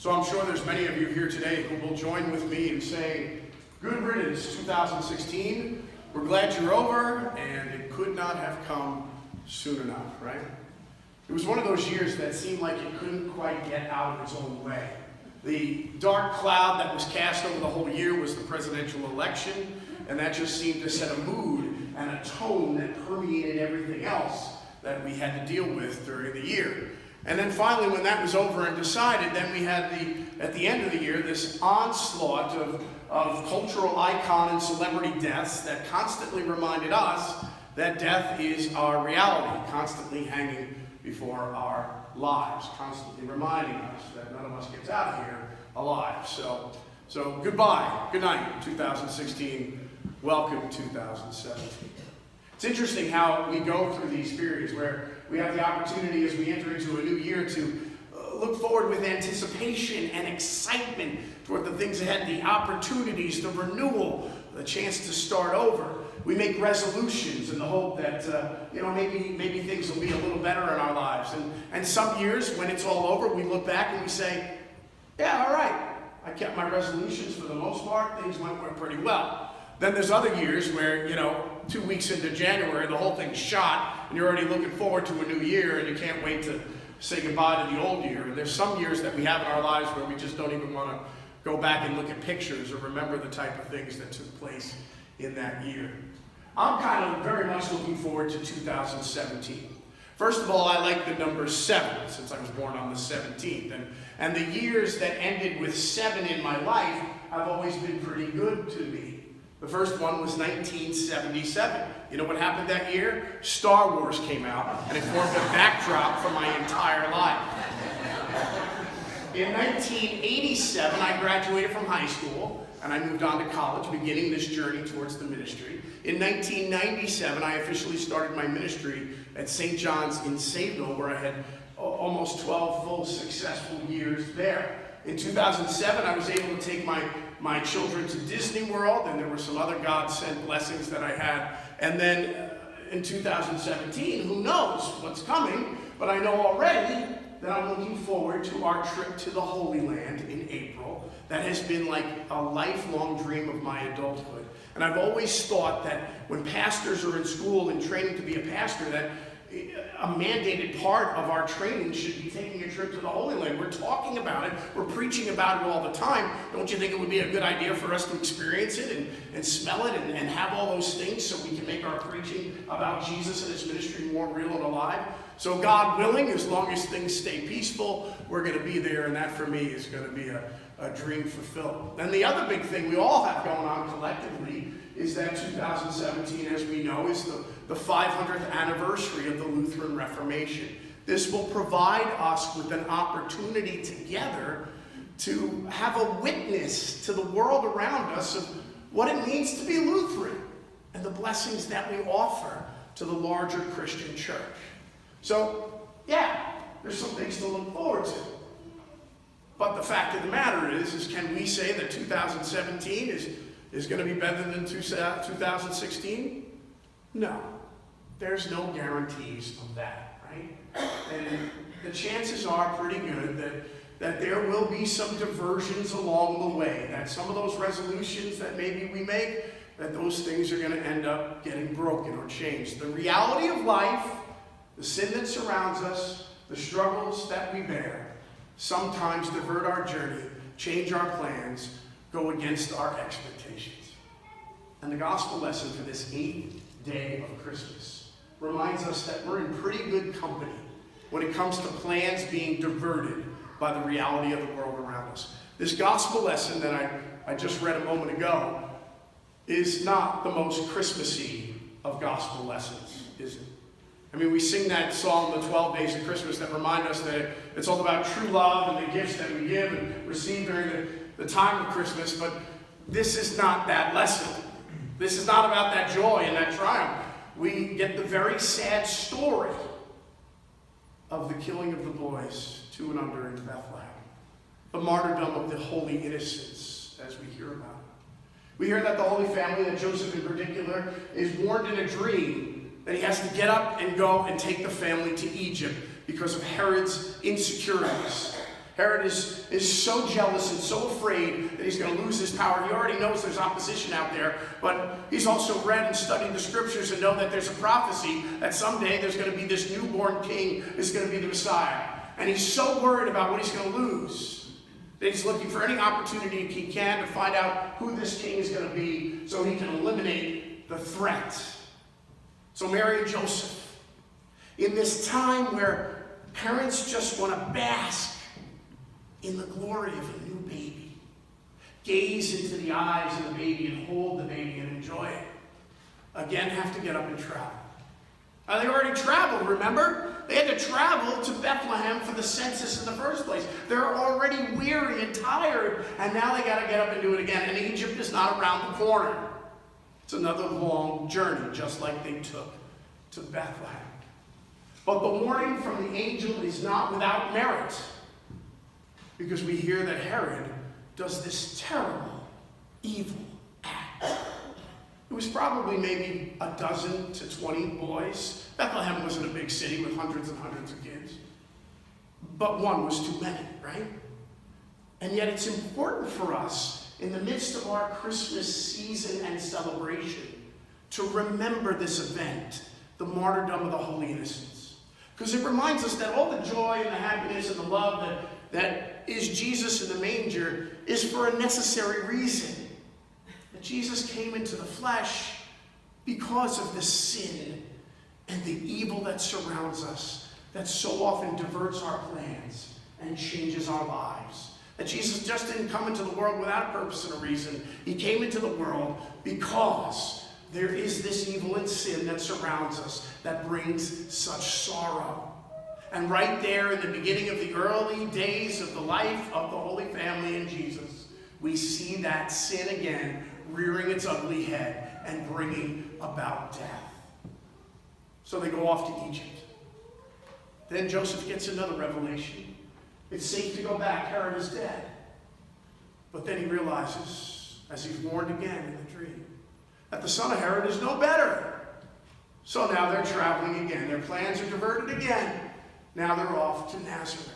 So I'm sure there's many of you here today who will join with me in saying, good riddance 2016. We're glad you're over, and it could not have come soon enough, right? It was one of those years that seemed like it couldn't quite get out of its own way. The dark cloud that was cast over the whole year was the presidential election, and that just seemed to set a mood and a tone that permeated everything else that we had to deal with during the year. And then finally, when that was over and decided, then we had at the end of the year, this onslaught of cultural icon and celebrity deaths that constantly reminded us that death is our reality, constantly hanging before our lives, constantly reminding us that none of us gets out of here alive. So goodbye, good night, 2016. Welcome, 2017. It's interesting how we go through these periods where we have the opportunity as we enter into a new year to look forward with anticipation and excitement toward the things ahead, the opportunities, the renewal, the chance to start over. We make resolutions in the hope that maybe things will be a little better in our lives. And some years, when it's all over, we look back and we say, yeah, all right, I kept my resolutions for the most part. Things went pretty well. Then there's other years where, 2 weeks into January, the whole thing's shot, and you're already looking forward to a new year, and you can't wait to say goodbye to the old year. And there's some years that we have in our lives where we just don't even want to go back and look at pictures or remember the type of things that took place in that year. I'm kind of very much looking forward to 2017. First of all, I like the number 7, since I was born on the 17th. And the years that ended with 7 in my life have always been pretty good to me. The first one was 1977. You know what happened that year? Star Wars came out, and it formed a backdrop for my entire life. In 1987, I graduated from high school, and I moved on to college, beginning this journey towards the ministry. In 1997, I officially started my ministry at St. John's in Sayville, where I had almost 12 full successful years there. In 2007, I was able to take my children to Disney World, and there were some other God-sent blessings that I had. And then in 2017, who knows what's coming, but I know already that I'm looking forward to our trip to the Holy Land in April. That has been like a lifelong dream of my adulthood. And I've always thought that when pastors are in school and training to be a pastor, that a mandated part of our training should be taking a trip to the Holy Land. We're talking about it. We're preaching about it all the time. Don't you think it would be a good idea for us to experience it and smell it and have all those things so we can make our preaching about Jesus and his ministry more real and alive? So God willing, as long as things stay peaceful, we're going to be there, and that for me is going to be a dream fulfilled. And the other big thing we all have going on collectively is that 2017, as we know, is the 500th anniversary of the Lutheran Reformation. This will provide us with an opportunity together to have a witness to the world around us of what it means to be Lutheran and the blessings that we offer to the larger Christian church. So, yeah, there's some things to look forward to. But the fact of the matter is can we say that 2017 is going to be better than 2016? No. There's no guarantees of that, right? And the chances are pretty good that there will be some diversions along the way, that some of those resolutions that maybe we make, that those things are going to end up getting broken or changed. The reality of life, the sin that surrounds us, the struggles that we bear, sometimes divert our journey, change our plans, go against our expectations. And the gospel lesson for this 8th day of Christmas reminds us that we're in pretty good company when it comes to plans being diverted by the reality of the world around us. This gospel lesson that I just read a moment ago is not the most Christmassy of gospel lessons, is it? I mean, we sing that song, the 12 Days of Christmas, that remind us that it's all about true love and the gifts that we give and receive during the time of Christmas, but this is not that lesson. This is not about that joy and that triumph. We get the very sad story of the killing of the boys, 2 and under in Bethlehem. The martyrdom of the holy innocents, as we hear about it. We hear that the Holy Family, that Joseph in particular, is warned in a dream that he has to get up and go and take the family to Egypt because of Herod's insecurities. Herod is so jealous and so afraid that he's going to lose his power. He already knows there's opposition out there, but he's also read and studied the scriptures and know that there's a prophecy that someday there's going to be this newborn king is going to be the Messiah. And he's so worried about what he's going to lose that he's looking for any opportunity he can to find out who this king is going to be so he can eliminate the threat. So Mary and Joseph, in this time where parents just want to bask in the glory of a new baby, gaze into the eyes of the baby and hold the baby and enjoy it, again have to get up and travel. They already traveled, remember? They had to travel to Bethlehem for the census in the first place. They're already weary and tired, and now they got to get up and do it again. And Egypt is not around the corner. It's another long journey, just like they took to Bethlehem. But the warning from the angel is not without merit, because we hear that Herod does this terrible, evil act. It was probably maybe a dozen to 20 boys. Bethlehem wasn't a big city with hundreds and hundreds of kids. But one was too many, right? And yet it's important for us, in the midst of our Christmas season and celebration, to remember this event, the martyrdom of the holy innocents. Because it reminds us that all the joy and the happiness and the love that is Jesus in the manger is for a necessary reason. That Jesus came into the flesh because of the sin and the evil that surrounds us, that so often diverts our plans and changes our lives. That Jesus just didn't come into the world without a purpose and a reason. He came into the world because there is this evil and sin that surrounds us that brings such sorrow. And right there in the beginning of the early days of the life of the Holy Family in Jesus, we see that sin again rearing its ugly head and bringing about death. So they go off to Egypt. Then Joseph gets another revelation. It's safe to go back. Herod is dead. But then he realizes, as he's warned again in the dream, that the son of Herod is no better. So now they're traveling again. Their plans are diverted again. Now they're off to Nazareth.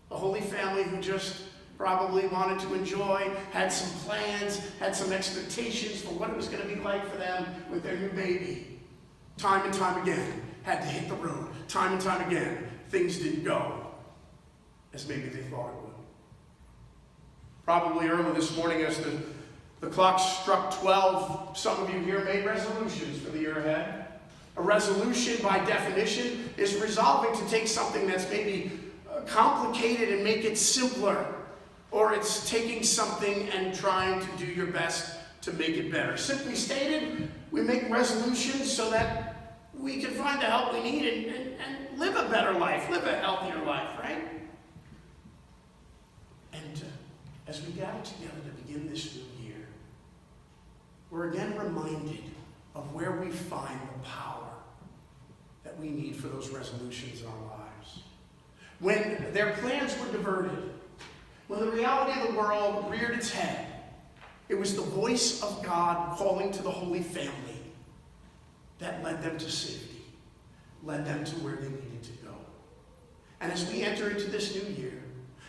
The Holy Family, who just probably wanted to enjoy, had some plans, had some expectations for what it was going to be like for them with their new baby. Time and time again, had to hit the road. Time and time again, things didn't go as maybe they thought it would. Probably early this morning, as the clock struck 12, some of you here made resolutions for the year ahead. A resolution, by definition, is resolving to take something that's maybe complicated and make it simpler. Or it's taking something and trying to do your best to make it better. Simply stated, we make resolutions so that we can find the help we need and live a better life, live a healthier life, right? And as we gather together to begin this new year, we're again reminded of where we find the power that we need for those resolutions in our lives. When their plans were diverted, when the reality of the world reared its head, it was the voice of God calling to the Holy Family that led them to safety, led them to where they needed to go. And as we enter into this new year,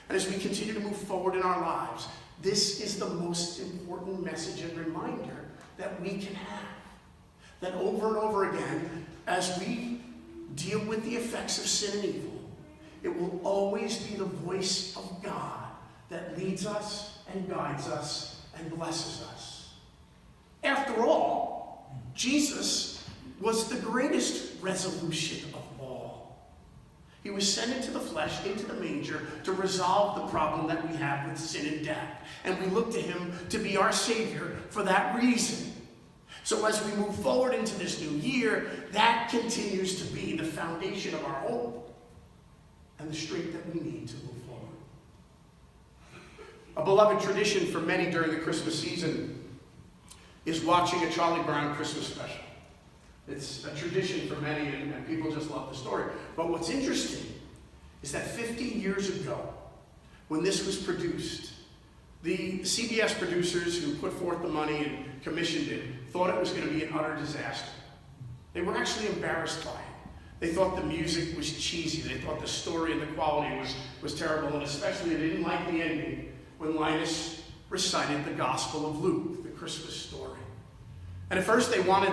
and as we continue to move forward in our lives, this is the most important message and reminder that we can have. That over and over again, as we deal with the effects of sin and evil, it will always be the voice of God that leads us and guides us and blesses us. After all, Jesus was the greatest resolution of all. He was sent into the flesh, into the manger, to resolve the problem that we have with sin and death. And we look to him to be our Savior for that reason. So as we move forward into this new year, that continues to be the foundation of our hope and the strength that we need to move forward. A beloved tradition for many during the Christmas season is watching a Charlie Brown Christmas special. It's a tradition for many, and people just love the story. But what's interesting is that 50 years ago, when this was produced, the CBS producers who put forth the money and commissioned it thought it was going to be an utter disaster. They were actually embarrassed by it. They thought the music was cheesy. They thought the story and the quality was terrible, and especially they didn't like the ending when Linus recited the Gospel of Luke, the Christmas story. And at first they wanted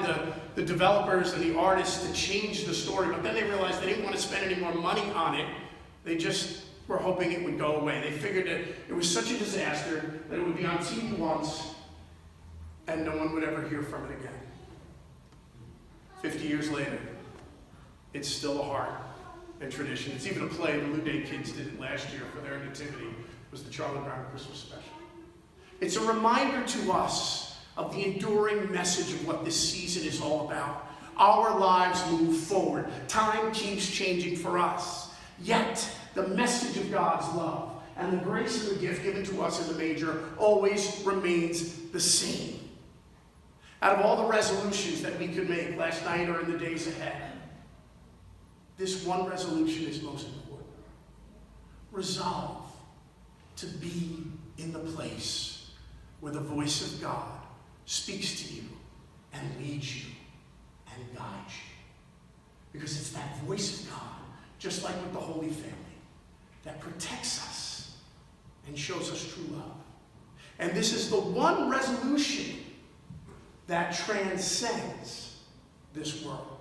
the developers and the artists to change the story, but then they realized they didn't want to spend any more money on it. They just were hoping it would go away. They figured that it was such a disaster that it would be on TV once and no one would ever hear from it again. 50 years later, it's still a heart and tradition. It's even a play. The Lou Day kids did it last year for their nativity. It was the Charlie Brown Christmas special. It's a reminder to us of the enduring message of what this season is all about. Our lives move forward. Time keeps changing for us. Yet, the message of God's love and the grace and the gift given to us in the manger always remains the same. Out of all the resolutions that we could make last night or in the days ahead, this one resolution is most important. Resolve to be in the place where the voice of God speaks to you and leads you and guides you. Because it's that voice of God, just like with the Holy Family, that protects us and shows us true love. And this is the one resolution that transcends this world.